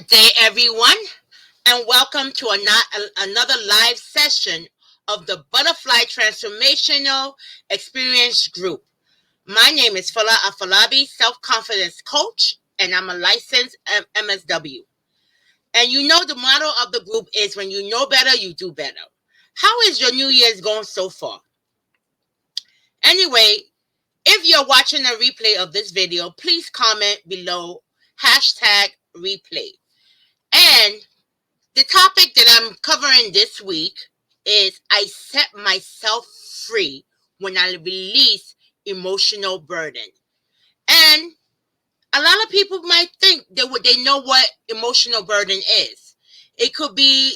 Good day, everyone, and welcome to another live session of the Butterfly Transformational Experience Group. My name is Fola Afalabi, self-confidence coach, and I'm a licensed MSW. And you know the motto of the group is when you know better, you do better. How is your New Year's going so far? Anyway, if you're watching a replay of this video, please comment below #replay. And the topic that I'm covering this week is I set myself free when I release emotional burden. And a lot of people might think that they know what emotional burden is. It could be,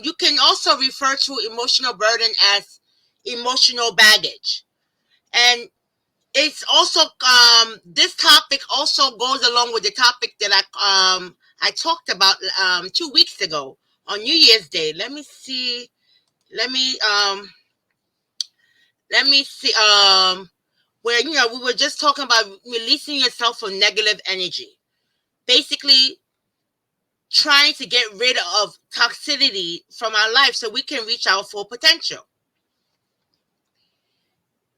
you can also refer to emotional burden as emotional baggage. And it's also, this topic also goes along with the topic that I talked about 2 weeks ago on New Year's Day. Let me see. Let me let me see. Where we were just talking about releasing yourself from negative energy. Basically, trying to get rid of toxicity from our life so we can reach our full potential.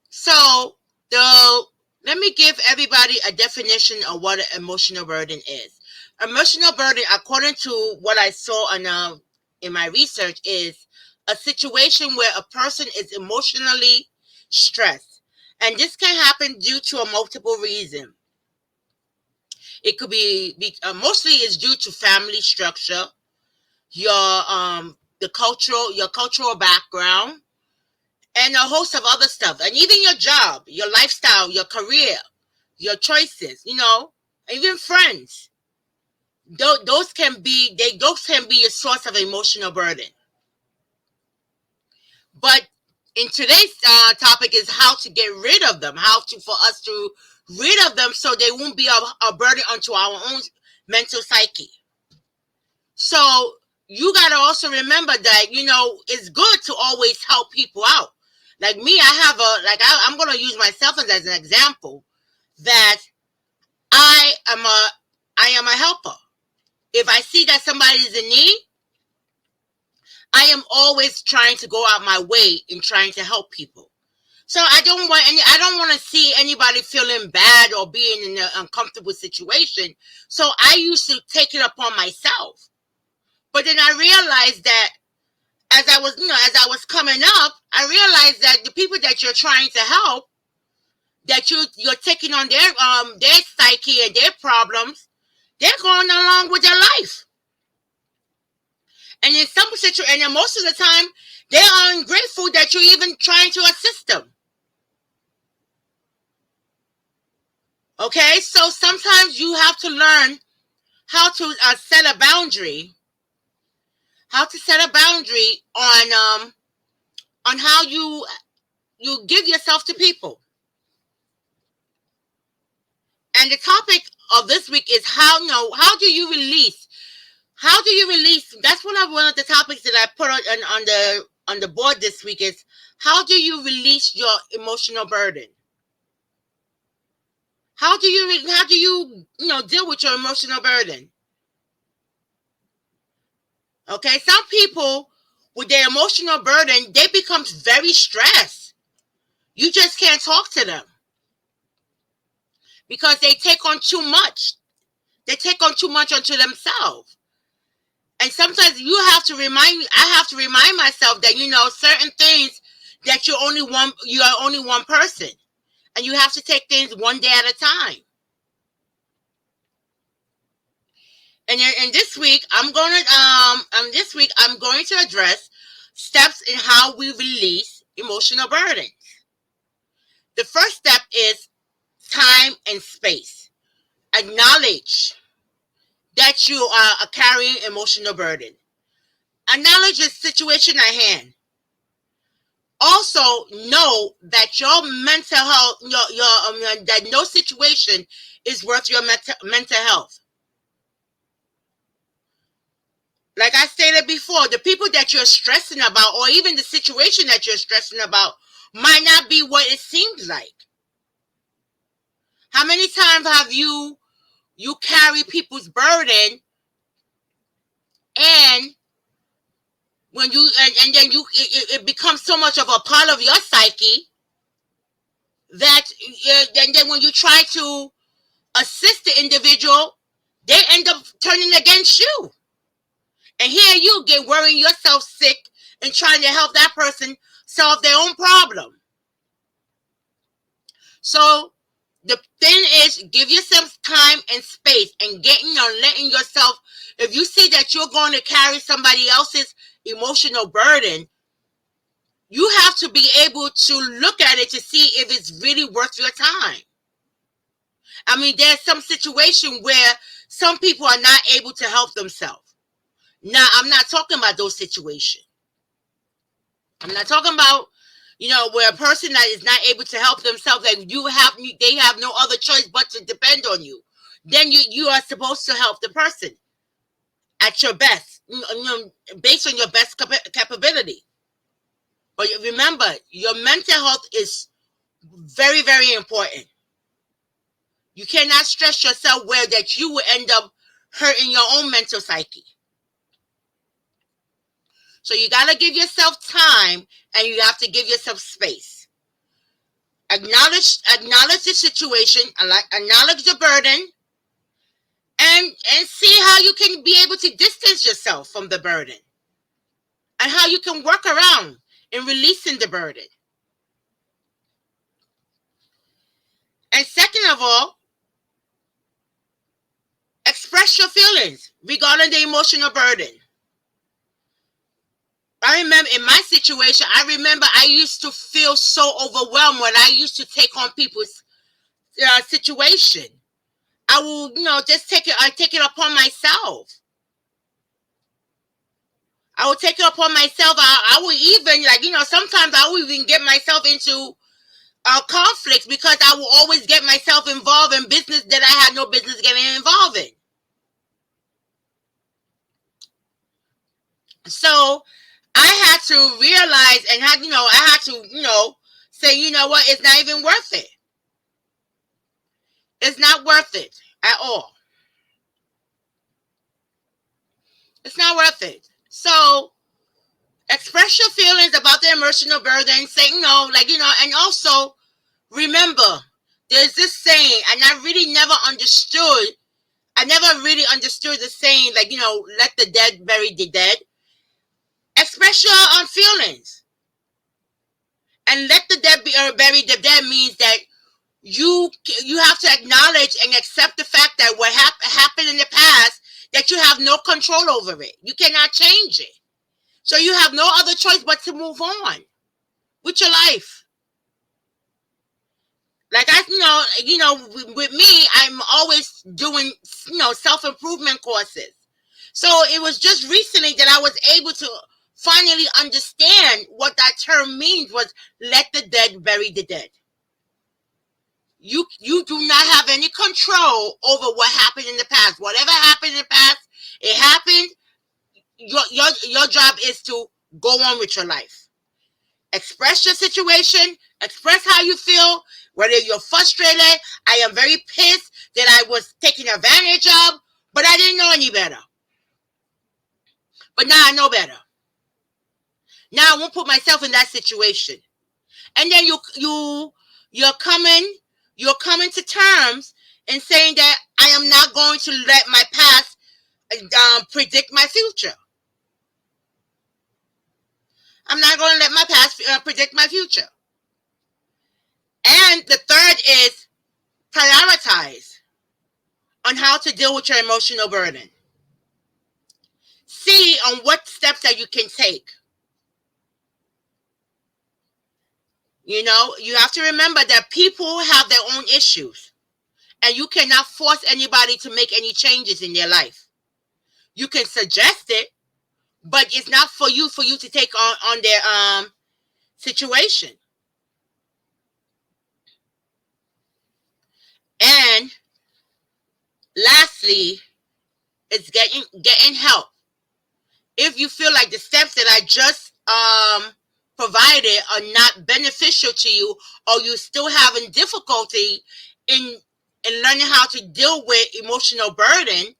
So let me give everybody a definition of what an emotional burden is. Emotional burden, according to what I saw in my research, is a situation where a person is emotionally stressed. And this can happen due to a multiple reason. It could mostly is due to family structure, your cultural background, and a host of other stuff, and even your job, your lifestyle, your career, your choices, even friends. Those can be a source of emotional burden. But in today's topic is how to get rid of them, for us to rid of them so they won't be a burden onto our own mental psyche. So you got to also remember that, it's good to always help people out. Like me, I'm going to use myself as an example that I am a helper. If I see that somebody is in need, I am always trying to go out my way in trying to help people. So I don't want to see anybody feeling bad or being in an uncomfortable situation. So I used to take it upon myself. But then I realized that as I was coming up, I realized that the people that you're trying to help, that you're taking on their psyche and their problems, they're going along with their life. And in some situations, and most of the time, they are ungrateful that you're even trying to assist them. Okay, so sometimes you have to learn how to set a boundary. How to set a boundary on how you give yourself to people. And the topic of this week is how do you release? How do you release? That's one of the topics that I put on the board this week is how do you release your emotional burden? How do you deal with your emotional burden? Okay, some people with their emotional burden, they become very stressed. You just can't talk to them because they take on too much. They take on too much onto themselves. And sometimes I have to remind myself that, certain things that you are only one person. And you have to take things one day at a time. And this week I'm going to address steps in how we release emotional burden. The first step is time and space. Acknowledge that you are carrying emotional burden. Acknowledge the situation at hand. Also know that your mental health, that no situation is worth your mental health. Like I stated before, the people that you're stressing about, or even the situation that you're stressing about, might not be what it seems like. How many times have you carry people's burden And when you and then you it becomes so much of a part of your psyche that then when you try to assist the individual, they end up turning against you. And here you get worrying yourself sick and trying to help that person solve their own problem. So the thing is, give yourself time and space and letting yourself, if you see that you're going to carry somebody else's emotional burden, you have to be able to look at it to see if it's really worth your time. I mean, there's some situation where some people are not able to help themselves. Now, I'm not talking about those situations. I'm not talking about, where a person that is not able to help themselves, like they have no other choice but to depend on you. Then you are supposed to help the person at your best, based on your best capability. But remember, your mental health is very, very important. You cannot stress yourself where that you will end up hurting your own mental psyche. So you got to give yourself time and you have to give yourself space. Acknowledge the situation, acknowledge the burden, and see how you can be able to distance yourself from the burden and how you can work around in releasing the burden. And second of all, express your feelings regarding the emotional burden. I remember in my situation, I used to feel so overwhelmed when I used to take on people's situation. I will, just I take it upon myself. I will take it upon myself. I will even, sometimes I will even get myself into conflicts because I will always get myself involved in business that I had no business getting involved in. So I had to realize and I had to, say, you know what, it's not even worth it. It's not worth it at all. It's not worth it. So express your feelings about the emotional burden. Say no, and also remember, there's this saying, and I never really understood the saying, let the dead bury the dead. Express your feelings. And let the dead bury the dead means that you have to acknowledge and accept the fact that what happened in the past, that you have no control over it. You cannot change it. So you have no other choice but to move on with your life. Like with me, I'm always doing, self-improvement courses. So it was just recently that I was able to finally understand what that term means, was let the dead bury the dead. You do not have any control over what happened in the past. Whatever happened in the past, it happened. Your job is to go on with your life. Express your situation. Express how you feel. Whether you're frustrated, I am very pissed that I was taken advantage of, but I didn't know any better. But now I know better. Now I won't put myself in that situation. And then you're coming to terms and saying that I am not going to let my past predict my future. I'm not going to let my past predict my future. And the third is prioritize on how to deal with your emotional burden. See on what steps that you can take. You have to remember that people have their own issues, and you cannot force anybody to make any changes in their life. You can suggest it, but it's not for you to take on their situation. And lastly, it's getting help. If you feel like the steps that I just provided are not beneficial to you, or you still having difficulty in learning how to deal with emotional burden,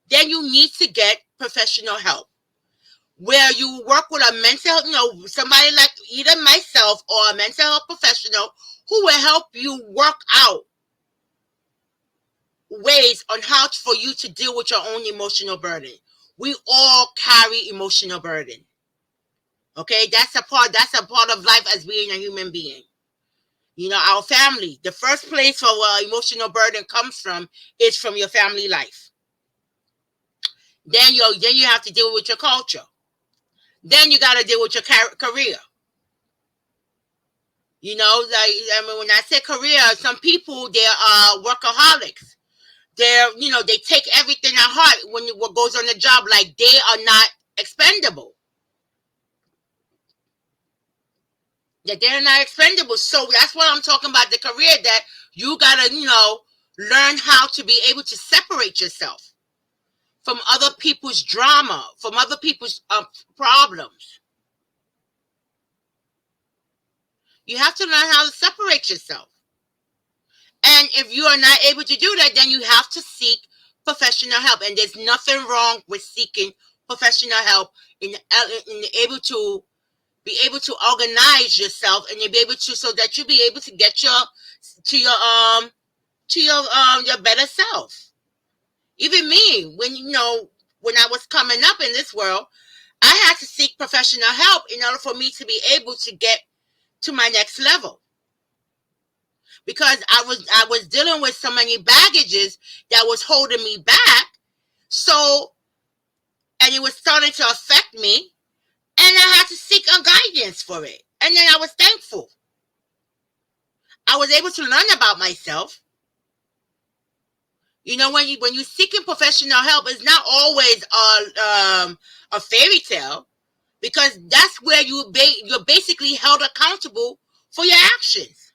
then you need to get professional help, where you work with a mental, somebody like either myself or a mental health professional who will help you work out ways on how for you to deal with your own emotional burden. We all carry emotional burden. Okay, that's a part of life as being a human being. Our family, the first place for where emotional burden comes from is from your family life. Then you have to deal with your culture. Then you got to deal with your career. When I say career, some people, they are workaholics. They take everything at heart when what goes on the job, like they are not expendable. That they're not expendable. So that's what I'm talking about, the career, that you gotta, learn how to be able to separate yourself from other people's drama, from other people's problems. You have to learn how to separate yourself. And if you are not able to do that, then you have to seek professional help. And there's nothing wrong with seeking professional help in able to be able to organize yourself, and you'll be able to, so that you'll be able to get to your your better self. Even me, when I was coming up in this world, I had to seek professional help in order for me to be able to get to my next level, because I was dealing with so many baggages that was holding me back. So, and it was starting to affect me, and I had to seek a guidance for it. And then I was thankful. I was able to learn about myself. When you're seeking professional help, it's not always a fairy tale, because that's where you're basically held accountable for your actions.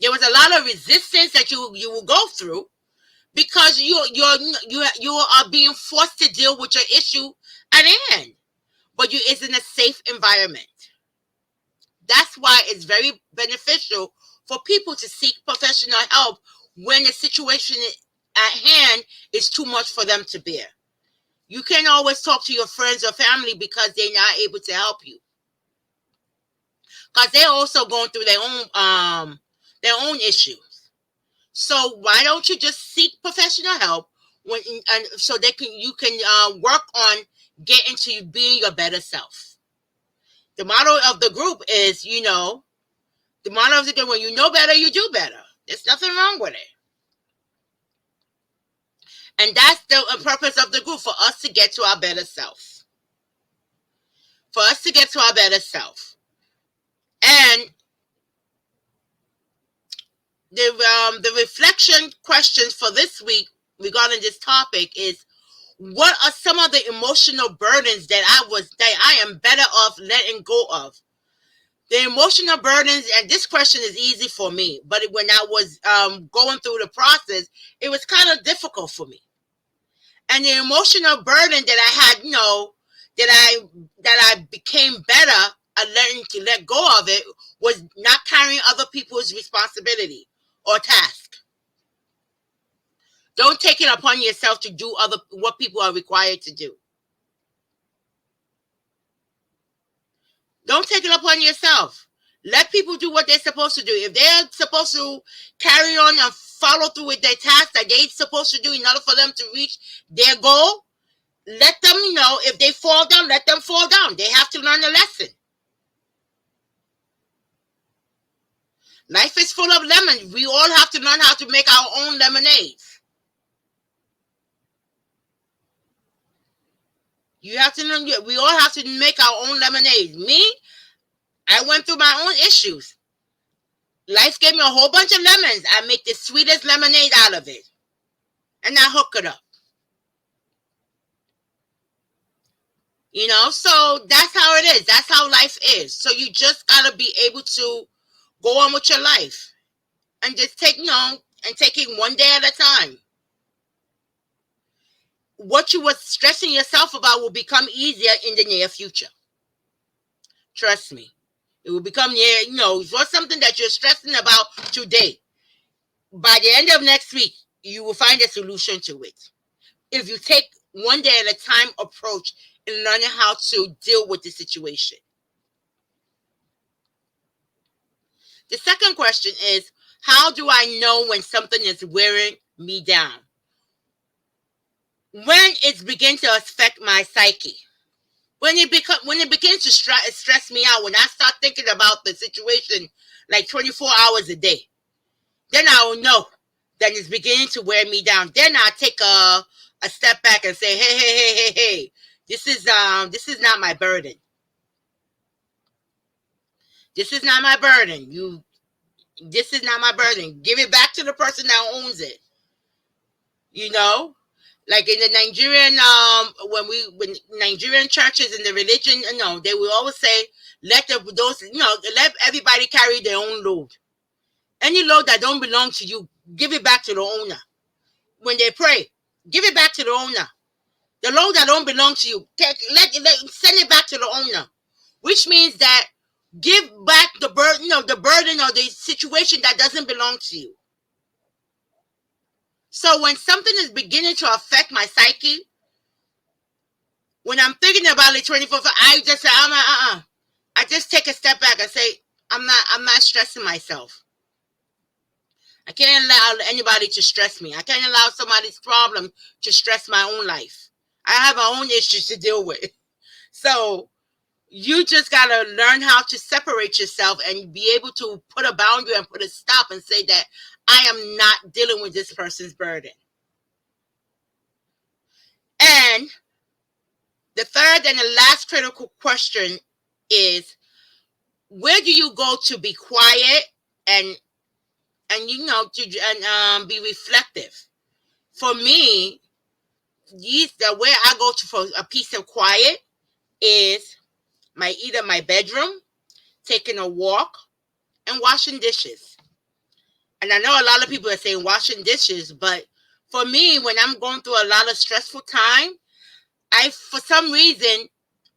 There was a lot of resistance that you will go through, because you are being forced to deal with your issue at hand, but it's in a safe environment. That's why it's very beneficial for people to seek professional help when the situation at hand is too much for them to bear. You can't always talk to your friends or family because they're not able to help you, because they're also going through their own issues. So why don't you just seek professional help so you can work on getting to being your better self. The motto of the group is, the motto of the group: when you know better, you do better. There's nothing wrong with it. And that's the purpose of the group, for us to get to our better self. For us to get to our better self. And the reflection questions for this week regarding this topic is: what are some of the emotional burdens that I am better off letting go of? The emotional burdens, and this question is easy for me, but when I was going through the process, it was kind of difficult for me. And the emotional burden that I had, that I became better at learning to let go of it, was not carrying other people's responsibility or task. Don't take it upon yourself to do what people are required to do. Don't take it upon yourself. Let people do what they're supposed to do. If they're supposed to carry on and follow through with their tasks that they're supposed to do in order for them to reach their goal, let them, if they fall down, let them fall down. They have to learn a lesson. Life is full of lemons. We all have to learn how to make our own lemonades. You have to learn. We all have to make our own lemonades. Me, I went through my own issues. Life gave me a whole bunch of lemons. I make the sweetest lemonade out of it, and I hook it up. So that's how it is. That's how life is. So you just gotta be able to go on with your life, and just take it one day at a time. What you were stressing yourself about will become easier in the near future. Trust me. It will become for something that you're stressing about today. By the end of next week, you will find a solution to it. if you take one day at a time approach in learning how to deal with the situation. The second question is, how do I know when something is wearing me down? When it begins to affect my psyche. When it begins to stress me out, when I start thinking about the situation like 24 hours a day, then I will know that it's beginning to wear me down. Then I take a step back and say, hey, this is not my burden. This is not my burden. This is not my burden. Give it back to the person that owns it. You know, like in the Nigerian when Nigerian churches and the religion, they will always say, let everybody carry their own load. Any load that don't belong to you, give it back to the owner. When they pray, give it back to the owner. The load that don't belong to you, send it back to the owner. Which means that give back the burden, the burden or the situation that doesn't belong to you. So when something is beginning to affect my psyche, when I'm thinking about it 24/7, I just say, I just take a step back and say, I'm not stressing myself. I can't allow anybody to stress me. I can't allow somebody's problem to stress my own life. I have my own issues to deal with. So you just got to learn how to separate yourself and be able to put a boundary and put a stop and say that I am not dealing with this person's burden. And the third and the last critical question is, where do you go to be quiet and be reflective? For me, the way I go to for a piece of quiet is either my bedroom, taking a walk, and washing dishes. And I know a lot of people are saying washing dishes, but for me, when I'm going through a lot of stressful time, for some reason,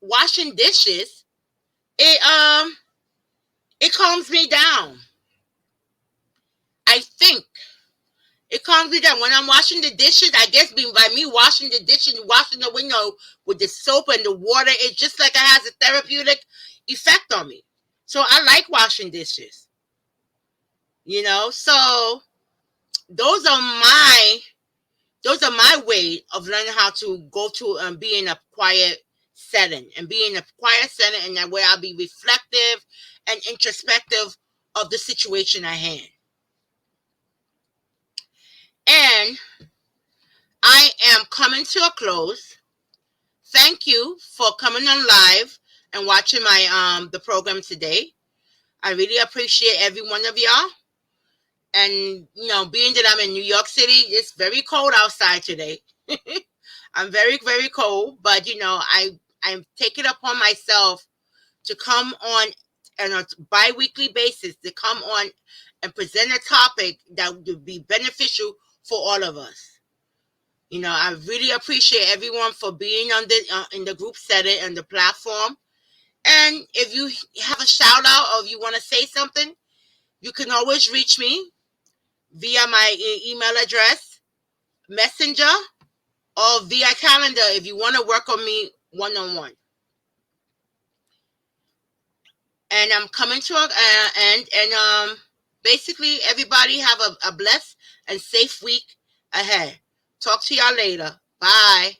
washing dishes, it calms me down. I think it calms me down when I'm washing the dishes. I guess by me washing the dishes, washing the window with the soap and the water, it's just like it has a therapeutic effect on me. So I like washing dishes. So those are my way of learning how to go to and be in a quiet setting and that way I'll be reflective and introspective of the situation at hand. And I am coming to a close. Thank you for coming on live and watching my the program today. I really appreciate every one of y'all. And being that I'm in New York City, it's very cold outside today. I'm very, very cold, but I'm taking it upon myself to come on a bi-weekly basis, to come on and present a topic that would be beneficial for all of us. I really appreciate everyone for being on in the group setting and the platform. And if you have a shout out or if you want to say something, you can always reach me via my email address, messenger, or via calendar if you want to work on me one-on-one. And I'm coming to an end. And basically, everybody have a blessed and safe week ahead. Talk to y'all later. Bye.